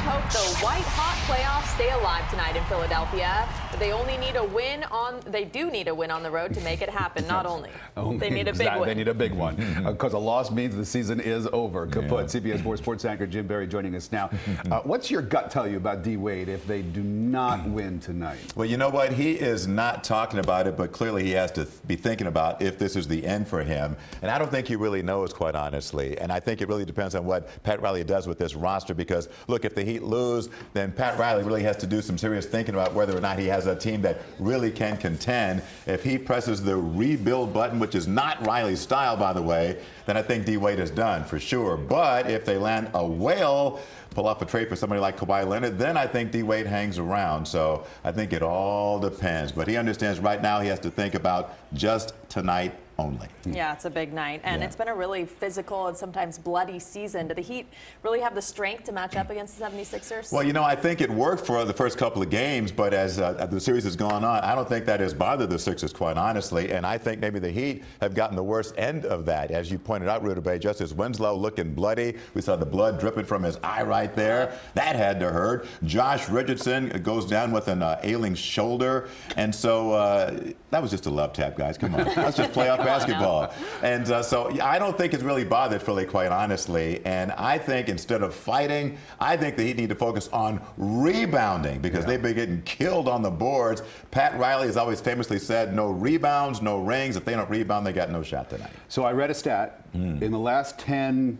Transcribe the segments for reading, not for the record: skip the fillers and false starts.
hope the white-hot playoffs stay alive tonight in Philadelphia. But they only need a win they do need a win on the road to make it happen. Not only. They need a big one. They need a big one because a loss means the season is over. Kaput, CBS 4 sports anchor Jim Berry joining us now. What's your gut tell you about D. Wade if they do not win tonight? Well, you know what? He is not talking about it, but clearly he has to be thinking about if this is the end for him. And I don't think he really knows, quite honestly. And I think it really depends on what Pat Riley does with this roster because, look, if the Heat lose, then Pat Riley really has to do some serious thinking about whether or not he has a team that really can contend. If he presses the rebuild button, which is not Riley's style, by the way, then I think D. Wade is done for sure. But if they land a whale, pull off a trade for somebody like Kawhi Leonard, then I think D. Wade hangs around. So I think it all depends. But he understands right now he has to think about just tonight only. Yeah, it's a big night. And it's been a really physical and sometimes bloody season. Do the Heat really have the strength to match up against the 76ers? Well, you know, I think it worked for the first couple of games, but as the series has gone on, I don't think that has bothered the Sixers, quite honestly. And I think maybe the Heat have gotten the worst end of that. As you pointed out, Ruta Bay, Justice Winslow looking bloody. We saw the blood dripping from his eye right there. That had to hurt. Josh Richardson goes down with an ailing shoulder. And so that was just a love tap, guys. Come on. Let's just play off basketball. And so I don't think it's really bothered Philly, quite honestly. And I think instead of fighting, I think the Heat need to focus on rebounding because they've been getting killed on the boards. Pat Riley has always famously said, no rebounds, no rings. If they don't rebound, they got no shot tonight. So I read a stat. In the last 10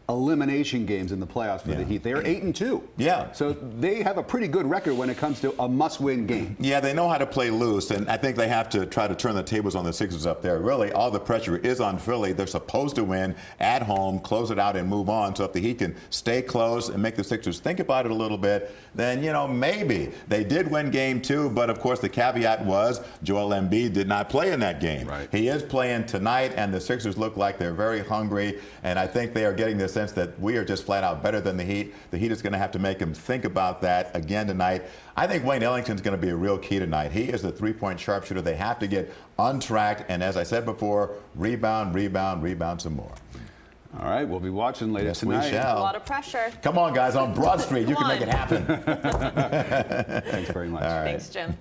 elimination games in the playoffs for the Heat, they're 8-2. Yeah. So they have a pretty good record when it comes to a must-win game. Yeah, they know how to play loose, and I think they have to try to turn the tables on the Sixers up there. Really, all the pressure is on Philly. They're supposed to win at home, close it out, and move on. So if the Heat can stay close and make the Sixers think about it a little bit, then, you know, maybe. They did win game 2, but of course the caveat was Joel Embiid did not play in that game. Right. He is playing tonight, and the Sixers look like they're very hungry, and I think they are getting this sense that we are just flat out better than the Heat. The Heat is going to have to make them think about that again tonight. I think Wayne Ellington's going to be a real key tonight. He is the three-point sharpshooter. They have to get untracked, and as I said before, rebound, rebound, rebound some more. All right, we'll be watching later tonight. We shall. A lot of pressure. Come on, guys, on Broad Street. You can make it happen. Thanks very much. All right. Thanks, Jim.